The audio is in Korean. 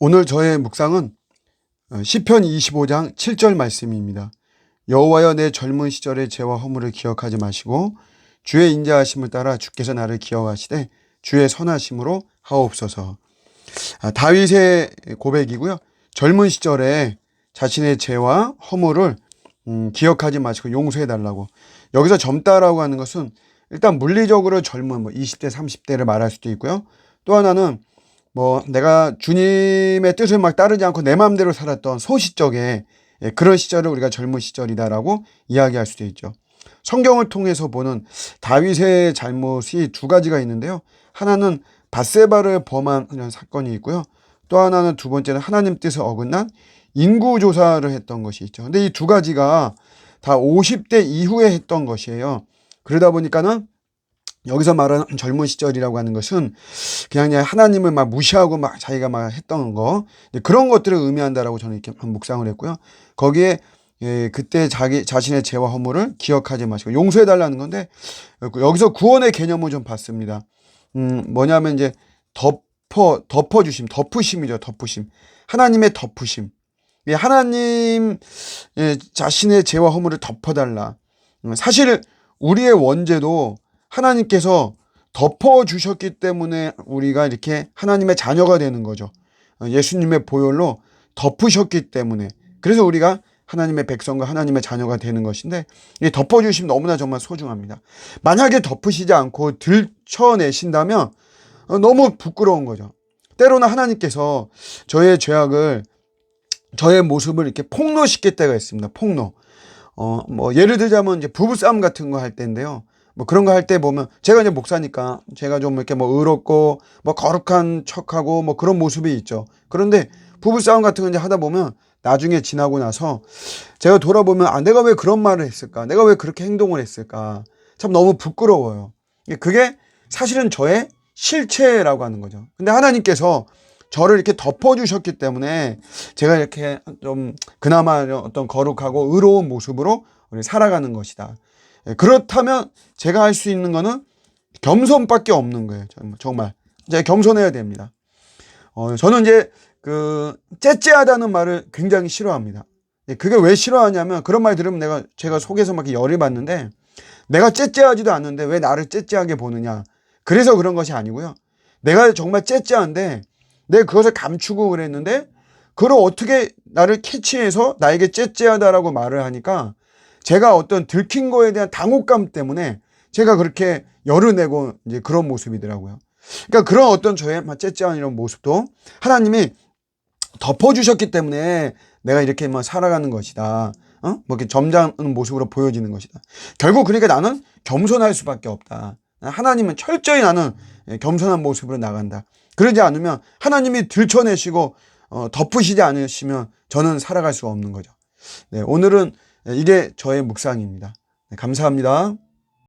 오늘 저의 묵상은 시편 25장 7절 말씀입니다. 여호와여 내 젊은 시절의 죄와 허물을 기억하지 마시고 주의 인자하심을 따라 주께서 나를 기억하시되 주의 선하심으로 하옵소서. 다윗의 고백이고요. 젊은 시절에 자신의 죄와 허물을 기억하지 마시고 용서해달라고. 여기서 젊다라고 하는 것은 일단 물리적으로 젊은 20대 30대를 말할 수도 있고요. 또 하나는 내가 주님의 뜻을 막 따르지 않고 내 마음대로 살았던 소시적의 그런 시절을 우리가 젊은 시절이다라고 이야기할 수도 있죠. 성경을 통해서 보는 다윗의 잘못이 두 가지가 있는데요. 하나는 밧세바를 범한 이런 사건이 있고요. 또 하나는 두 번째는 하나님 뜻을 어긋난 인구조사를 했던 것이 있죠. 근데 이 두 가지가 다 50대 이후에 했던 것이에요. 그러다 보니까는 여기서 말하는 젊은 시절이라고 하는 것은 그냥 하나님을 막 무시하고 막 자기가 막 했던 거, 그런 것들을 의미한다라고 저는 이렇게 묵상을 했고요. 거기에 그때 자기 자신의 죄와 허물을 기억하지 마시고 용서해달라는 건데, 여기서 구원의 개념을 좀 봤습니다. 뭐냐면 이제 덮어주심, 덮으심이죠. 덮으심. 하나님의 덮으심. 하나님 자신의 죄와 허물을 덮어달라. 사실 우리의 원죄도 하나님께서 덮어주셨기 때문에 우리가 이렇게 하나님의 자녀가 되는 거죠. 예수님의 보혈로 덮으셨기 때문에. 그래서 우리가 하나님의 백성과 하나님의 자녀가 되는 것인데, 이 덮어주심 너무나 정말 소중합니다. 만약에 덮으시지 않고 들춰내신다면 너무 부끄러운 거죠. 때로는 하나님께서 저의 죄악을, 저의 모습을 이렇게 폭로시킬 때가 있습니다. 폭로. 예를 들자면 이제 부부싸움 같은 거 할 때인데요. 그런 거 할 때 보면, 제가 이제 목사니까 제가 좀 이렇게 의롭고 거룩한 척하고 그런 모습이 있죠. 그런데 부부싸움 같은 거 이제 하다 보면 나중에 지나고 나서 제가 돌아보면, 내가 왜 그런 말을 했을까? 내가 왜 그렇게 행동을 했을까? 참 너무 부끄러워요. 그게 사실은 저의 실체라고 하는 거죠. 근데 하나님께서 저를 이렇게 덮어주셨기 때문에 제가 이렇게 좀 그나마 어떤 거룩하고 의로운 모습으로 살아가는 것이다. 그렇다면 제가 할 수 있는 거는 겸손밖에 없는 거예요. 정말. 이제 겸손해야 됩니다. 저는 이제 째째하다는 말을 굉장히 싫어합니다. 그게 왜 싫어하냐면, 그런 말 들으면 제가 속에서 막 열이 받는데, 내가 째째하지도 않는데 왜 나를 째째하게 보느냐. 그래서 그런 것이 아니고요. 내가 정말 째째한데 내가 그것을 감추고 그랬는데, 그걸 어떻게 나를 캐치해서 나에게 째째하다라고 말을 하니까 제가 어떤 들킨 거에 대한 당혹감 때문에 제가 그렇게 열을 내고 이제 그런 모습이더라고요. 그러니까 그런 어떤 저의 째째한 이런 모습도 하나님이 덮어주셨기 때문에 내가 이렇게 살아가는 것이다. 이렇게 점잖은 모습으로 보여지는 것이다. 결국 그러니까 나는 겸손할 수밖에 없다. 하나님은 철저히 나는 겸손한 모습으로 나간다. 그러지 않으면 하나님이 들춰내시고 덮으시지 않으시면 저는 살아갈 수가 없는 거죠. 네, 오늘은 이게 저의 묵상입니다. 네, 감사합니다.